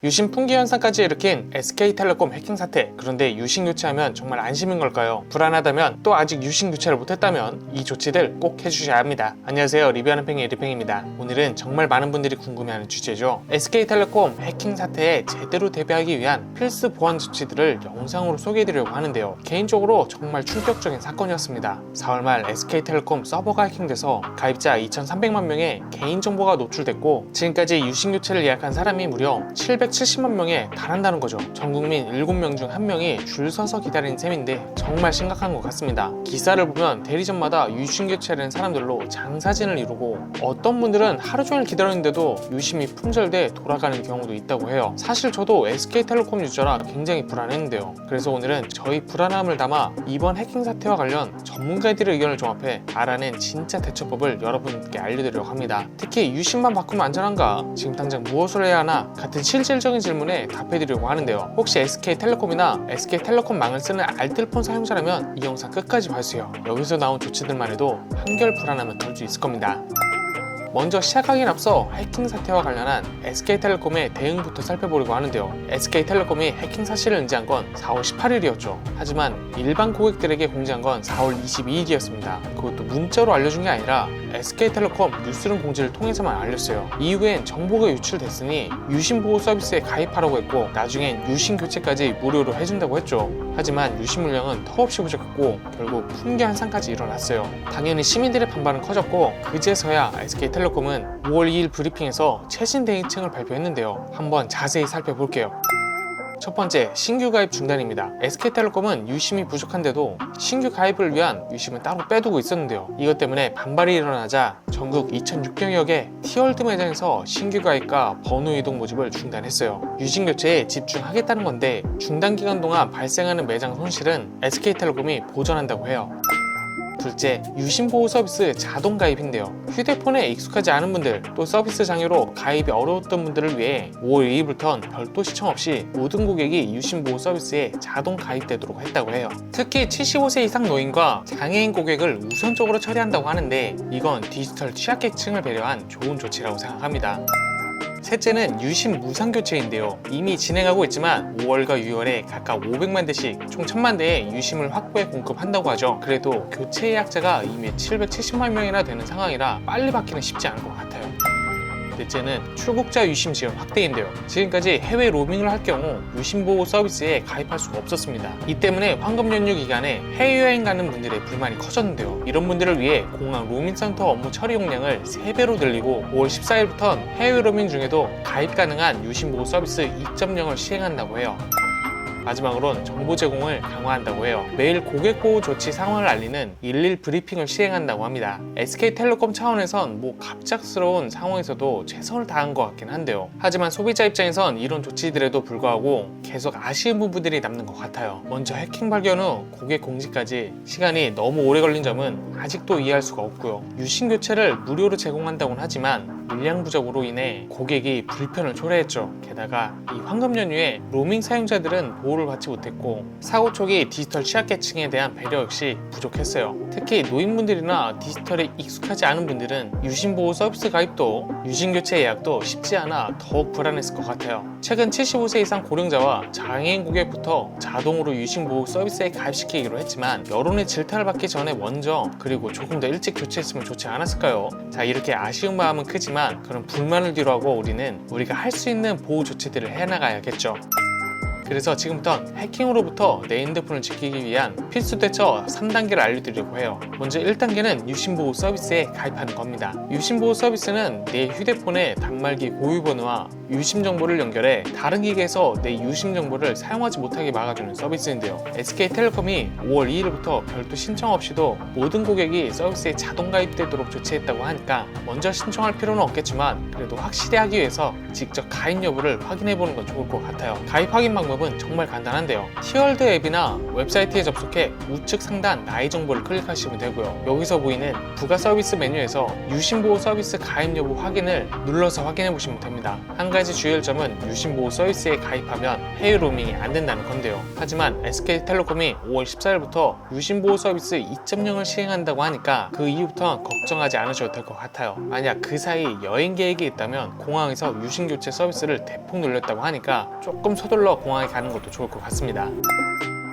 유심 풍기 현상까지 일으킨 SK텔레콤 해킹 사태. 그런데 유심 교체하면 정말 안심인 걸까요? 불안하다면, 또 아직 유심 교체를 못했다면 이 조치들 꼭 해주셔야 합니다. 안녕하세요, 리뷰하는 팽이 리팽입니다. 오늘은 정말 많은 분들이 궁금해하는 주제죠. SK텔레콤 해킹 사태에 제대로 대비하기 위한 필수 보안 조치들을 영상으로 소개해드리려고 하는데요. 개인적으로 정말 충격적인 사건이었습니다. 4월 말 SK텔레콤 서버가 해킹돼서 가입자 2,300만 명의 개인정보가 노출됐고, 지금까지 유심 교체를 예약한 사람이 무려 770만 명에 달한다는 거죠. 전국민 7명 중 1명이 줄 서서 기다리는 셈인데 정말 심각한 것 같습니다. 기사를 보면 대리점마다 유심 교체를 한 사람들로 장사진을 이루고, 어떤 분들은 하루 종일 기다렸는데도 유심이 품절돼 돌아가는 경우도 있다고 해요. 사실 저도 SK텔레콤 유저라 굉장히 불안했는데요. 그래서 오늘은 저희 불안함을 담아 이번 해킹 사태와 관련 전문가들의 의견을 종합해 알아낸 진짜 대처법을 여러분께 알려드리려고 합니다. 특히 유심만 바꾸면 안전한가? 지금 당장 무엇을 해야 하나? 같은 실질적인 질문에 답해드리려고 하는데요. 혹시 SK텔레콤이나 SK텔레콤망을 쓰는 알뜰폰 사용자라면 이 영상 끝까지 봐주세요. 여기서 나온 조치들만 해도 한결 불안함을 덜 수 있을 겁니다. 먼저 시작하기엔 앞서 해킹 사태와 관련한 SK텔레콤의 대응부터 살펴보려고 하는데요. SK텔레콤이 해킹 사실을 인지한 건 4월 18일이었죠. 하지만 일반 고객들에게 공지한 건 4월 22일이었습니다. 그것도 문자로 알려준 게 아니라 SK텔레콤 뉴스룸 공지를 통해서만 알렸어요. 이후엔 정보가 유출됐으니 유심 보호 서비스에 가입하라고 했고, 나중엔 유심 교체까지 무료로 해준다고 했죠. 하지만 유심 물량은 턱없이 부족했고 결국 품귀 현상까지 일어났어요. 당연히 시민들의 반발은 커졌고, 그제서야 SK텔레콤은 5월 2일 브리핑에서 최신 대응책을 발표했는데요. 한번 자세히 살펴볼게요. 첫 번째, 신규 가입 중단입니다. SK텔레콤은 유심이 부족한데도 신규 가입을 위한 유심은 따로 빼두고 있었는데요. 이것 때문에 반발이 일어나자 전국 2,600여 개 티월드 매장에서 신규 가입과 번호 이동 모집을 중단했어요. 유심 교체에 집중하겠다는 건데, 중단 기간 동안 발생하는 매장 손실은 SK텔레콤이 보전한다고 해요. 둘째, 유심 보호 서비스 자동 가입인데요. 휴대폰에 익숙하지 않은 분들, 또 서비스 장애로 가입이 어려웠던 분들을 위해 5월 2일부터는 별도 시청 없이 모든 고객이 유심 보호 서비스에 자동 가입되도록 했다고 해요. 특히 75세 이상 노인과 장애인 고객을 우선적으로 처리한다고 하는데, 이건 디지털 취약계층을 배려한 좋은 조치라고 생각합니다. 셋째는 유심 무상 교체인데요. 이미 진행하고 있지만 5월과 6월에 각각 500만 대씩 총 1000만 대의 유심을 확보해 공급한다고 하죠. 그래도 교체 예약자가 이미 770만 명이나 되는 상황이라 빨리 받기는 쉽지 않을 것 같아요. 넷째는 출국자 유심 지원 확대인데요. 지금까지 해외 로밍을 할 경우 유심 보호 서비스에 가입할 수가 없었습니다. 이 때문에 황금 연휴 기간에 해외여행 가는 분들의 불만이 커졌는데요. 이런 분들을 위해 공항 로밍센터 업무 처리 용량을 3배로 늘리고 5월 14일부터는 해외 로밍 중에도 가입 가능한 유심 보호 서비스 2.0을 시행한다고 해요. 마지막으로는 정보 제공을 강화한다고 해요. 매일 고객 보호 조치 상황을 알리는 11 브리핑을 시행한다고 합니다. SK텔레콤 차원에선 갑작스러운 상황에서도 최선을 다한 것 같긴 한데요. 하지만 소비자 입장에선 이런 조치들에도 불구하고 계속 아쉬운 부분들이 남는 것 같아요. 먼저 해킹 발견 후 고객 공지까지 시간이 너무 오래 걸린 점은 아직도 이해할 수가 없고요. 유심 교체를 무료로 제공한다고는 하지만 물량 부족으로 인해 고객이 불편을 초래했죠. 게다가 이 황금 연휴에 로밍 사용자들은 보호를 받지 못했고, 사고 초기 디지털 취약계층에 대한 배려 역시 부족했어요. 특히 노인분들이나 디지털에 익숙하지 않은 분들은 유심 보호 서비스 가입도 유심 교체 예약도 쉽지 않아 더욱 불안했을 것 같아요. 최근 75세 이상 고령자와 장애인 고객부터 자동으로 유심 보호 서비스에 가입시키기로 했지만, 여론의 질타를 받기 전에 먼저, 그리고 조금 더 일찍 교체했으면 좋지 않았을까요? 자, 이렇게 아쉬운 마음은 크지만 그런 불만을 뒤로하고 우리는 우리가 할 수 있는 보호 조치들을 해나가야겠죠. 그래서 지금부터 해킹으로부터 내 핸드폰을 지키기 위한 필수 대처 3단계를 알려드리려고 해요. 먼저 1단계는 유심 보호 서비스에 가입하는 겁니다. 유심 보호 서비스는 내 휴대폰의 단말기 고유 번호와 유심 정보를 연결해 다른 기기에서 내 유심 정보를 사용하지 못하게 막아주는 서비스인데요. SK텔레콤이 5월 2일부터 별도 신청 없이도 모든 고객이 서비스에 자동 가입되도록 조치했다고 하니까 먼저 신청할 필요는 없겠지만, 그래도 확실히 하기 위해서 직접 가입 여부를 확인해보는 건 좋을 것 같아요. 가입 확인 방법은 방법은 정말 간단한데요. 티월드 앱이나 웹사이트에 접속해 우측 상단 나의 정보를 클릭하시면 되고요. 여기서 보이는 부가 서비스 메뉴에서 유심보호 서비스 가입 여부 확인을 눌러서 확인해 보시면 됩니다. 한 가지 주의할 점은 유심보호 서비스에 가입하면 해외 로밍이 안 된다는 건데요. 하지만 SK텔레콤이 5월 14일부터 유심보호 서비스 2.0을 시행한다고 하니까 그 이후부터 걱정하지 않으셔도 될 것 같아요. 만약 그 사이 여행 계획이 있다면 공항에서 유심 교체 서비스를 대폭 늘렸다고 하니까 조금 서둘러 공항에 가는 것도 좋을 것 같습니다.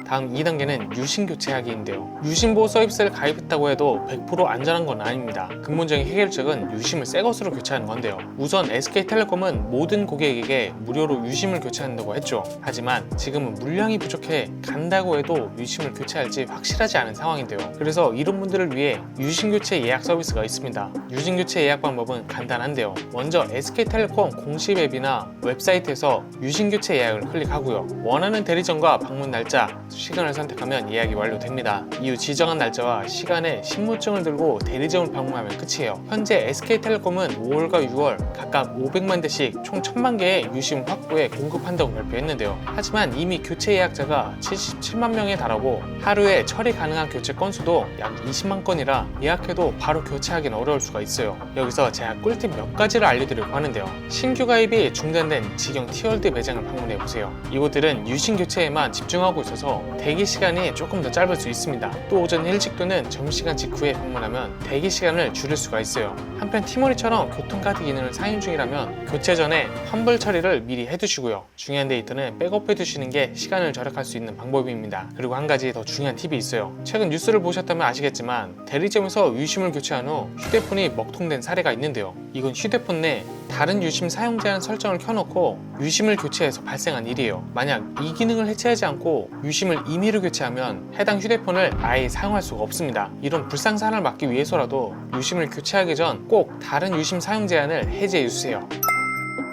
다음 2단계는 유심 교체하기인데요. 유심보호 서비스를 가입했다고 해도 100% 안전한 건 아닙니다. 근본적인 해결책은 유심을 새 것으로 교체하는 건데요. 우선 SK텔레콤은 모든 고객에게 무료로 유심을 교체한다고 했죠. 하지만 지금은 물량이 부족해 간다고 해도 유심을 교체할지 확실하지 않은 상황인데요. 그래서 이런 분들을 위해 유심 교체 예약 서비스가 있습니다. 유심 교체 예약 방법은 간단한데요. 먼저 SK텔레콤 공식 앱이나 웹사이트에서 유심 교체 예약을 클릭하고요. 원하는 대리점과 방문 날짜, 시간을 선택하면 예약이 완료됩니다. 이후 지정한 날짜와 시간에 신분증을 들고 대리점을 방문하면 끝이에요. 현재 SK텔레콤은 5월과 6월 각각 500만 대씩 총 1000만 개의 유심 확보에 공급한다고 발표했는데요. 하지만 이미 교체 예약자가 77만 명에 달하고 하루에 처리 가능한 교체 건수도 약 20만 건이라 예약해도 바로 교체하기는 어려울 수가 있어요. 여기서 제가 꿀팁 몇 가지를 알려드리려고 하는데요. 신규 가입이 중단된 직영 티월드 매장을 방문해보세요. 이곳들은 유심 교체에만 집중하고 있어서 대기 시간이 조금 더 짧을 수 있습니다. 또 오전 일찍 또는 점심시간 직후에 방문하면 대기 시간을 줄일 수가 있어요. 한편 티머니처럼 교통카드 기능을 사용 중이라면 교체 전에 환불 처리를 미리 해두시고요. 중요한 데이터는 백업해두시는 게 시간을 절약할 수 있는 방법입니다. 그리고 한 가지 더 중요한 팁이 있어요. 최근 뉴스를 보셨다면 아시겠지만 대리점에서 유심을 교체한 후 휴대폰이 먹통된 사례가 있는데요. 이건 휴대폰 내 다른 유심 사용 제한 설정을 켜놓고 유심을 교체해서 발생한 일이에요. 만약 이 기능을 해체하지 않고 유심을 임의로 교체하면 해당 휴대폰을 아예 사용할 수가 없습니다. 이런 불상 사안을 막기 위해서라도 유심을 교체하기 전 꼭 다른 유심 사용 제한을 해제해 주세요.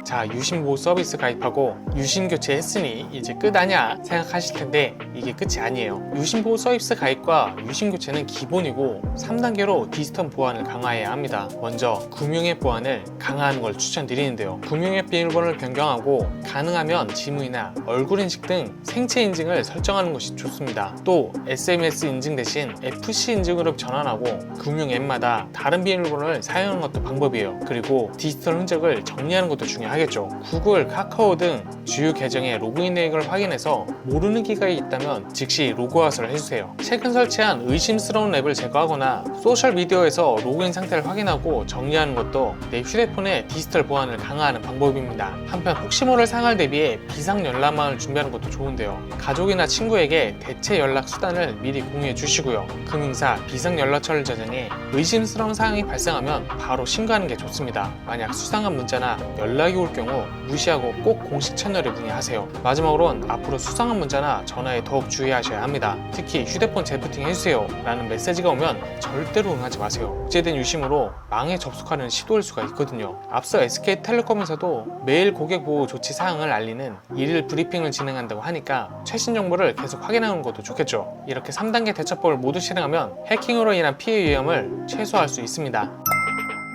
자, 유심보호 서비스 가입하고 유심 교체했으니 이제 끝 아냐 생각하실 텐데 이게 끝이 아니에요. 유심보호 서비스 가입과 유심 교체는 기본이고 3단계로 디지털 보안을 강화해야 합니다. 먼저 금융앱 보안을 강화하는 걸 추천드리는데요. 금융앱 비밀번호를 변경하고 가능하면 지문이나 얼굴 인식 등 생체 인증을 설정하는 것이 좋습니다. 또 SMS 인증 대신 FC 인증으로 전환하고 금융앱마다 다른 비밀번호를 사용하는 것도 방법이에요. 그리고 디지털 흔적을 정리하는 것도 중요하겠죠. 구글, 카카오 등 주요 계정의 로그인 내역을 확인해서 모르는 기가에 있다면 즉시 로그아웃을 해주세요. 최근 설치한 의심스러운 앱을 제거하거나 소셜미디어에서 로그인 상태를 확인하고 정리하는 것도 내 휴대폰의 디지털 보안을 강화하는 방법입니다. 한편 혹시 모를 상황을 대비해 비상 연락망을 준비하는 것도 좋은데요. 가족이나 친구에게 대체 연락 수단을 미리 공유해 주시고요. 금융사 비상 연락처를 저장해 의심스러운 상황이 발생하면 바로 신고하는 게 좋습니다. 만약 수상한 문자나 연락이 올 경우 무시하고 꼭 공식 채널에 문의하세요. 마지막으로는 앞으로 수상한 문자나 전화에 더욱 주의하셔야 합니다. 특히 휴대폰 재부팅 해주세요 라는 메시지가 오면 절대로 응하지 마세요. 복제된 유심으로 망에 접속하는 시도일 수가 있거든요. 앞서 SK텔레콤에서도 매일 고객 보호 조치 사항을 알리는 일일 브리핑을 진행한다고 하니까 최신 정보를 계속 확인하는 것도 좋겠죠. 이렇게 3단계 대처법을 모두 실행하면 해킹으로 인한 피해 위험을 최소화할 수 있습니다.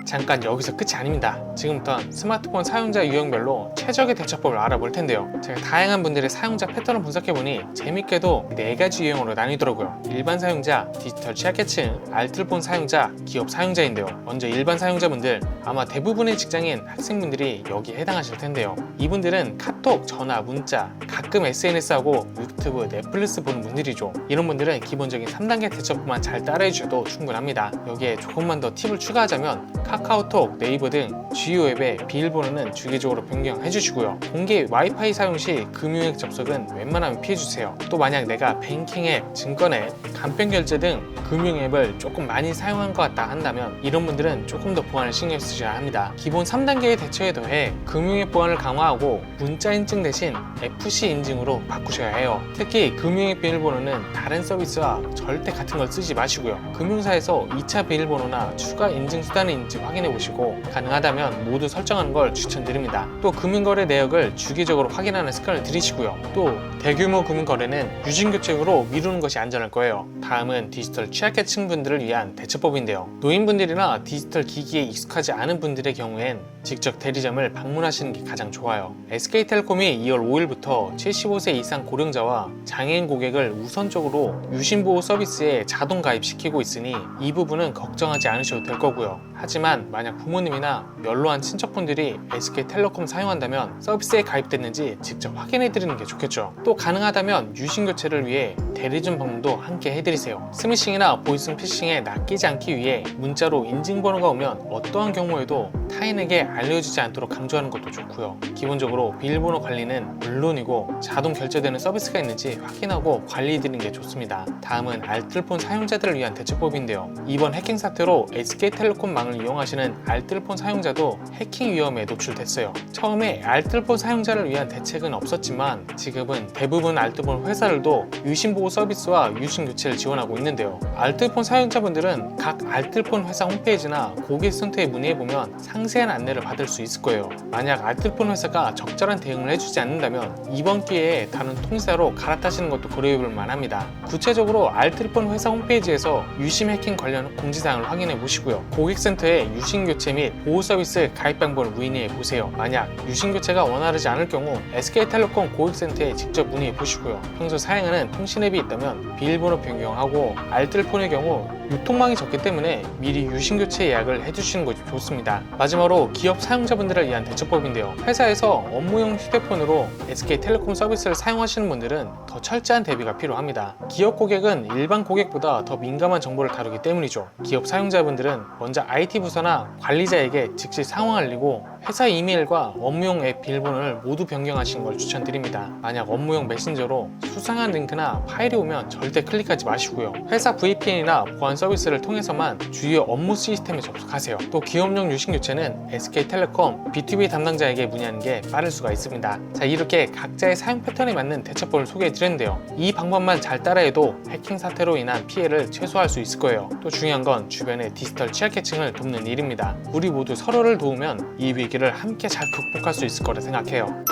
잠깐 여기서 끝이 아닙니다. 지금부터는 스마트폰 사용자 유형별로 최적의 대처법을 알아볼 텐데요. 제가 다양한 분들의 사용자 패턴을 분석해보니 재밌게도 4가지 유형으로 나뉘더라고요. 일반 사용자, 디지털 취약계층, 알뜰폰 사용자, 기업 사용자인데요. 먼저 일반 사용자분들, 아마 대부분의 직장인, 학생분들이 여기에 해당하실 텐데요. 이분들은 카톡, 전화, 문자, 가끔 SNS하고 유튜브, 넷플릭스 보는 분들이죠. 이런 분들은 기본적인 3단계 대처법만 잘 따라해주셔도 충분합니다. 여기에 조금만 더 팁을 추가하자면 카카오톡, 네이버 등 주요 앱의 비밀번호는 주기적으로 변경해 주시고요. 공개 와이파이 사용 시 금융앱 접속은 웬만하면 피해주세요. 또 만약 내가 뱅킹앱, 증권앱, 간편결제 등 금융앱을 조금 많이 사용한 것 같다 한다면 이런 분들은 조금 더 보안을 신경 쓰셔야 합니다. 기본 3단계의 대처에 더해 금융앱 보안을 강화하고 문자 인증 대신 FC 인증으로 바꾸셔야 해요. 특히 금융앱 비밀번호는 다른 서비스와 절대 같은 걸 쓰지 마시고요. 금융사에서 2차 비밀번호나 추가 인증 수단의 인증 있는지 확인해 보시고 가능하다면 모두 설정하는 걸 추천드립니다. 또 금융거래 내역을 주기적으로 확인하는 습관을 들이시고요. 또 대규모 금융거래는 유심교체 후로 미루는 것이 안전할 거예요. 다음은 디지털 취약계층 분들을 위한 대처법인데요. 노인분들이나 디지털 기기에 익숙하지 않은 분들의 경우엔 직접 대리점을 방문하시는 게 가장 좋아요. SK텔레콤이 2월 5일부터 75세 이상 고령자와 장애인 고객을 우선적으로 유심보호 서비스에 자동 가입시키고 있으니 이 부분은 걱정하지 않으셔도 될 거고요. 하지만 만약 부모님이나 연로한 친척분들이 SK텔레콤 사용한다면 서비스에 가입됐는지 직접 확인해 드리는 게 좋겠죠. 또 가능하다면 유심교체를 위해 대리점 방문도 함께 해드리세요. 스미싱이나 보이스 피싱에 낚이지 않기 위해 문자로 인증번호가 오면 어떠한 경우에도 타인에게 알려주지 않도록 강조하는 것도 좋고요. 기본적으로 비밀번호 관리는 물론이고 자동 결제되는 서비스가 있는지 확인하고 관리해드리는 게 좋습니다. 다음은 알뜰폰 사용자들을 위한 대처법인데요. 이번 해킹 사태로 SK텔레콤망을 이용하시는 알뜰폰 사용자도 해킹 위험에 노출됐어요. 처음에 알뜰폰 사용자를 위한 대책은 없었지만 지금은 대부분 알뜰폰 회사들도 유심보호 서비스와 유심교체를 지원하고 있는데요. 알뜰폰 사용자분들은 각 알뜰폰 회사 홈페이지나 고객센터에 문의해보면 상세한 안내를 받을 수 있을 거예요. 만약 알뜰폰 회사가 적절한 대응을 해주지 않는다면 이번 기회에 다른 통신사로 갈아타시는 것도 고려해볼 만합니다. 구체적으로 알뜰폰 회사 홈페이지에서 유심 해킹 관련 공지사항을 확인해 보시고요. 고객센터에 유심교체 및 보호 서비스 가입 방법을 문의해 보세요. 만약 유심교체가 원활하지 않을 경우 SK텔레콤 고객센터에 직접 문의해 보시고요. 평소 사용하는 통신 앱이 있다면 비밀번호 변경하고 알뜰폰의 경우 유통망이 적기 때문에 미리 유심교체 예약을 해주시는 것이 좋습니다. 마지막으로 기업 사용자분들을 위한 대처법인데요. 회사에서 업무용 휴대폰으로 SK텔레콤 서비스를 사용하시는 분들은 더 철저한 대비가 필요합니다. 기업 고객은 일반 고객보다 더 민감한 정보를 다루기 때문이죠. 기업 사용자분들은 먼저 IT 부서나 관리자에게 즉시 상황을 알리고 회사 이메일과 업무용 앱 비밀번호를 모두 변경하시는 걸 추천드립니다. 만약 업무용 메신저로 수상한 링크나 파일이 오면 절대 클릭하지 마시고요. 회사 VPN이나 보안 서비스를 통해서만 주요 업무 시스템에 접속하세요. 또 기업용 유심교체는 SK텔레콤 B2B 담당자에게 문의하는 게 빠를 수가 있습니다. 자, 이렇게 각자의 사용 패턴에 맞는 대처법을 소개해 드렸는데요. 이 방법만 잘 따라해도 해킹 사태로 인한 피해를 최소화할 수 있을 거예요. 또 중요한 건 주변의 디지털 취약계층을 돕는 일입니다. 우리 모두 서로를 도우면 이 위기를 함께 잘 극복할 수 있을 거라 생각해요.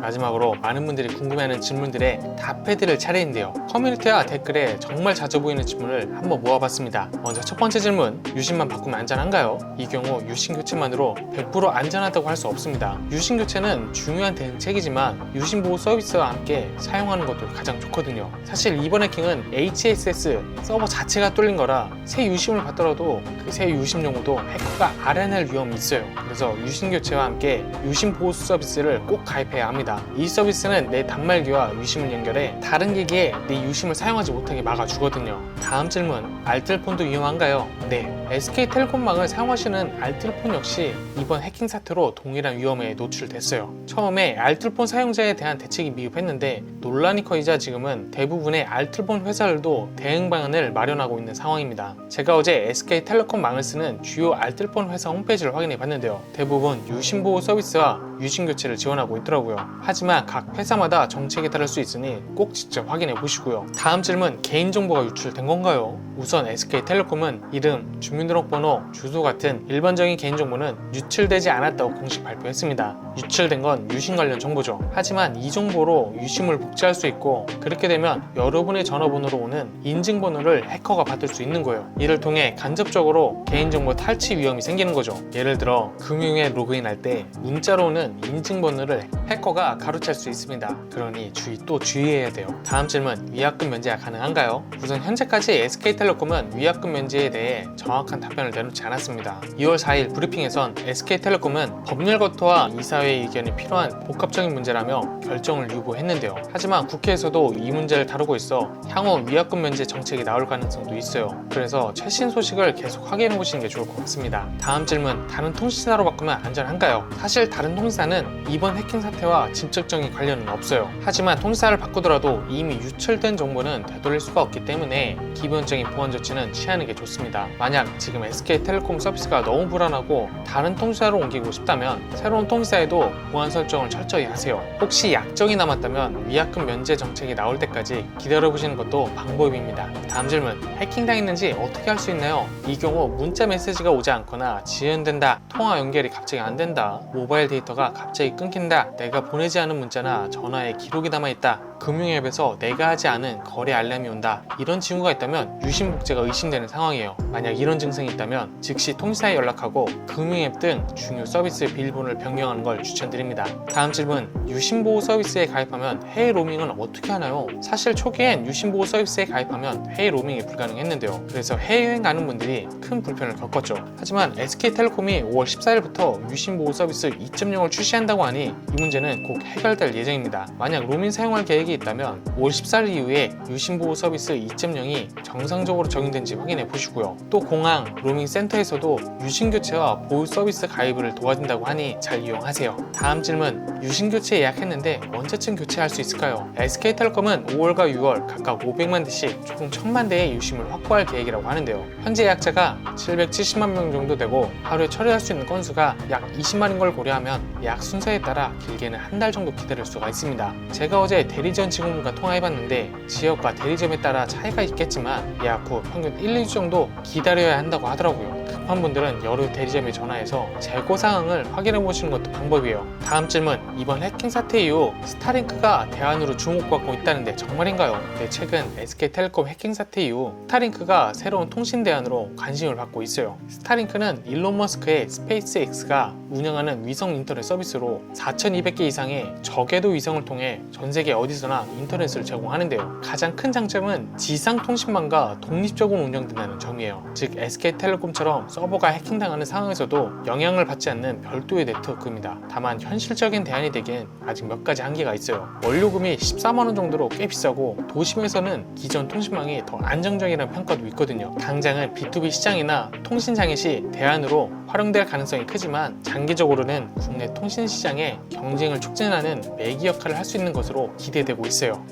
마지막으로 많은 분들이 궁금해하는 질문들에 답해드릴 차례인데요. 커뮤니티와 댓글에 정말 자주 보이는 질문을 한번 모아봤습니다. 먼저 첫 번째 질문, 유심만 바꾸면 안전한가요? 이 경우 유심 교체만으로 100% 안전하다고 할 수 없습니다. 유심 교체는 중요한 대응책이지만 유심 보호 서비스와 함께 사용하는 것도 가장 좋거든요. 사실 이번 해킹은 HSS 서버 자체가 뚫린 거라 새 유심을 받더라도 그 새 유심 용어도 해커가 알아낼 위험이 있어요. 그래서 유심 교체와 함께 유심 보호 서비스를 꼭 가입해야 합니다. 이 서비스는 내 단말기와 유심을 연결해 다른 기기에 내 유심을 사용하지 못하게 막아주거든요. 다음 질문, 알뜰폰도 위험한가요? 네, SK텔레콤망을 사용하시는 알뜰폰 역시 이번 해킹 사태로 동일한 위험에 노출됐어요. 처음에 알뜰폰 사용자에 대한 대책이 미흡했는데 논란이 커지자 지금은 대부분의 알뜰폰 회사들도 대응 방안을 마련하고 있는 상황입니다. 제가 어제 SK텔레콤망을 쓰는 주요 알뜰폰 회사 홈페이지를 확인해 봤는데요. 대부분 유심보호 서비스와 유심교체를 지원하고 있더라고요. 하지만 각 회사마다 정책이 다를 수 있으니 꼭 직접 확인해 보시고요. 다음 질문, 개인정보가 유출된 건가요? 우선 SK텔레콤은 이름, 주민등록번호, 주소 같은 일반적인 개인정보는 유출되지 않았다고 공식 발표했습니다. 유출된 건 유심 관련 정보죠. 하지만 이 정보로 유심을 복제할 수 있고 그렇게 되면 여러분의 전화번호로 오는 인증번호를 해커가 받을 수 있는 거예요. 이를 통해 간접적으로 개인정보 탈취 위험이 생기는 거죠. 예를 들어 금융에 로그인할 때 문자로 오는 인증번호를 해커가 가로챌 수 있습니다. 그러니 주의해야 돼요. 다음 질문, 위약금 면제가 가능한가요? 우선 현재까지 SK텔레콤은 위약금 면제에 대해 정확한 답변을 내놓지 않았습니다. 2월 4일 브리핑에선 SK텔레콤은 법률 검토와 이사회의 의견이 필요한 복합적인 문제라며 결정을 유보했는데요. 하지만 국회에서도 이 문제를 다루고 있어 향후 위약금 면제 정책이 나올 가능성도 있어요. 그래서 최신 소식을 계속 확인해 보시는 게 좋을 것 같습니다. 다음 질문, 다른 통신사로 바꾸면 안전한가요? 사실 다른 통신사는 이번 해킹 사태와 통신사와 직접적인 관련은 없어요. 하지만 통신사를 바꾸더라도 이미 유출된 정보는 되돌릴 수가 없기 때문에 기본적인 보안 조치는 취하는 게 좋습니다. 만약 지금 SK텔레콤 서비스가 너무 불안하고 다른 통신사로 옮기고 싶다면 새로운 통신사에도 보안 설정을 철저히 하세요. 혹시 약정이 남았다면 위약금 면제 정책이 나올 때까지 기다려보시는 것도 방법입니다. 다음 질문, 해킹당했는지 어떻게 할 수 있나요? 이 경우 문자 메시지가 오지 않거나 지연된다, 통화 연결이 갑자기 안 된다, 모바일 데이터가 갑자기 끊긴다, 내가 보내지 않은 문자나 전화에 기록이 남아있다, 금융앱에서 내가 하지 않은 거래 알람이 온다, 이런 징후가 있다면 유심복제가 의심되는 상황이에요. 만약 이런 증상이 있다면 즉시 통신사에 연락하고 금융앱 등 중요 서비스 비밀번호를 변경하는 걸 추천드립니다. 다음 질문, 유심보호 서비스에 가입하면 해외 로밍은 어떻게 하나요? 사실 초기엔 유심보호 서비스에 가입하면 해외 로밍이 불가능했는데요. 그래서 해외여행 가는 분들이 큰 불편을 겪었죠. 하지만 SK텔레콤이 5월 14일부터 유심보호 서비스 2.0을 출시한다고 하니 이 문제는 곧 해결될 예정입니다. 만약 로밍 사용할 계획이 있다면 5월 14일 이후에 유심보호 서비스 2.0이 정상적으로 적용된지 확인해 보시고요. 또 공항, 로밍 센터에서도 유심교체와 보호 서비스 가입을 도와준다고 하니 잘 이용하세요. 다음 질문, 유심교체 예약했는데 언제쯤 교체할 수 있을까요? SK텔레콤은 5월과 6월 각각 500만 대씩 총 1000만 대의 유심을 확보할 계획이라고 하는데요. 현재 예약자가 770만 명 정도 되고 하루에 처리할 수 있는 건수가 약 20만인 걸 고려하면 예약 순서에 따라 길게는 한 달 정도 기다릴 수가 있습니다. 제가 어제 대리점 직원분과 통화해봤는데 지역과 대리점에 따라 차이가 있겠지만 예약 후 평균 1, 2주 정도 기다려야 한다고 하더라고요. 급한 분들은 여러 대리점에 전화해서 재고 상황을 확인해 보시는 것도 방법이에요. 다음 질문, 이번 해킹 사태 이후 스타링크가 대안으로 주목받고 있다는데 정말인가요? 네, 최근 SK텔레콤 해킹 사태 이후 스타링크가 새로운 통신 대안으로 관심을 받고 있어요. 스타링크는 일론 머스크의 스페이스X가 운영하는 위성 인터넷 서비스로 4200개 이상의 저궤도 위성을 통해 전 세계 어디서나 인터넷을 제공하는데요. 가장 큰 장점은 지상 통신망과 독립적으로 운영된다는 점이에요. 즉 SK텔레콤처럼 서버가 해킹당하는 상황에서도 영향을 받지 않는 별도의 네트워크입니다. 다만 현실적인 대안이 되기엔 아직 몇 가지 한계가 있어요. 원료금이 14만원 정도로 꽤 비싸고 도심에서는 기존 통신망이 더 안정적이라는 평가도 있거든요. 당장은 B2B 시장이나 통신 장애 시 대안으로 활용될 가능성이 크지만 장기적으로는 국내 통신 시장의 경쟁을 촉진하는 매기 역할을 할 수 있는 것으로 기대되고 있어요.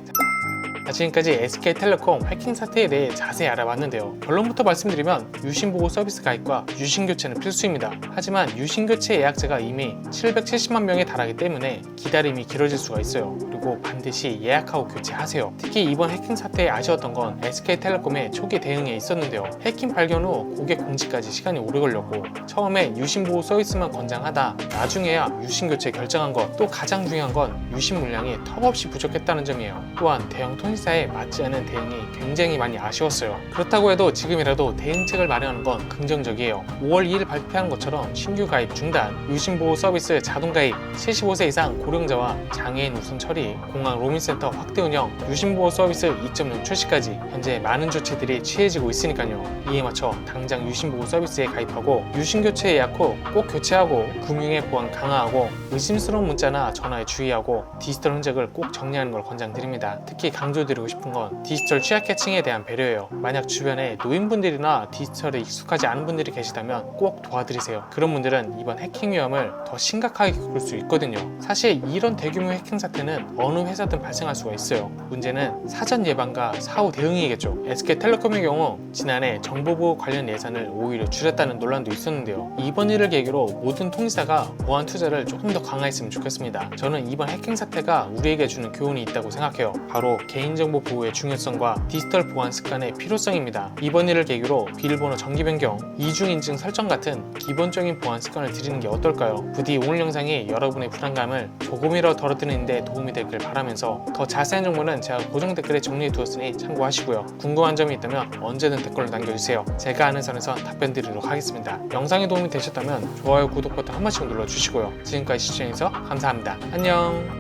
지금까지 SK텔레콤 해킹 사태에 대해 자세히 알아봤는데요. 결론부터 말씀드리면 유심보호 서비스 가입과 유심교체는 필수입니다. 하지만 유심교체 예약자가 이미 770만 명에 달하기 때문에 기다림이 길어질 수가 있어요. 그리고 반드시 예약하고 교체하세요. 특히 이번 해킹 사태에 아쉬웠던 건 SK텔레콤의 초기 대응에 있었는데요. 해킹 발견 후 고객 공지까지 시간이 오래 걸렸고 처음에 유심보호 서비스만 권장하다 나중에야 유심교체 결정한 것, 또 가장 중요한 건 유심 물량이 턱없이 부족했다는 점이에요. 또한 대형 통신사에 맞지 않은 대응이 굉장히 많이 아쉬웠어요. 그렇다고 해도 지금이라도 대응책을 마련하는 건 긍정적이에요. 5월 2일 발표한 것처럼 신규 가입 중단, 유심보호 서비스 자동 가입, 75세 이상 고령자와 장애인 우선 처리, 공항 로밍센터 확대 운영, 유심보호 서비스 2.0 출시까지 현재 많은 조치들이 취해지고 있으니까요. 이에 맞춰 당장 유심보호 서비스에 가입하고 유심교체 예약 후 꼭 교체하고 금융의 보안 강화하고 의심스러운 문자나 전화에 주의하고 디지털 흔적을 꼭 정리하는 걸 권장드립니다. 특히 강조드리고 싶은 건 디지털 취약계층에 대한 배려예요. 만약 주변에 노인분들이나 디지털에 익숙하지 않은 분들이 계시다면 꼭 도와드리세요. 그런 분들은 이번 해킹 위험을 더 심각하게 겪을 수 있거든요. 사실 이런 대규모 해킹 사태는 어느 회사든 발생할 수가 있어요. 문제는 사전 예방과 사후 대응이겠죠. SK텔레콤의 경우 지난해 정보보호 관련 예산을 오히려 줄였다는 논란도 있었는데요. 이번 일을 계기로 모든 통신사가 보안 투자를 조금 더 강화했으면 좋겠습니다. 저는 이번 해킹 사태가 우리에게 주는 교훈이 있다고 생각해요. 바로 개인정보 보호의 중요성과 디지털 보안 습관의 필요성입니다. 이번 일을 계기로 비밀번호 정기 변경, 이중인증 설정 같은 기본적인 보안 습관을 들이는 게 어떨까요? 부디 오늘 영상이 여러분의 불안감을 조금이라도 덜어드리는 데 도움이 되길 바라면서 더 자세한 정보는 제가 고정 댓글에 정리해 두었으니 참고하시고요. 궁금한 점이 있다면 언제든 댓글로 남겨주세요. 제가 아는 선에서 답변 드리도록 하겠습니다. 영상이 도움이 되셨다면 좋아요, 구독 버튼 한 번씩 눌러주시고요. 지금까지 시청해주셔서 감사합니다. 안녕.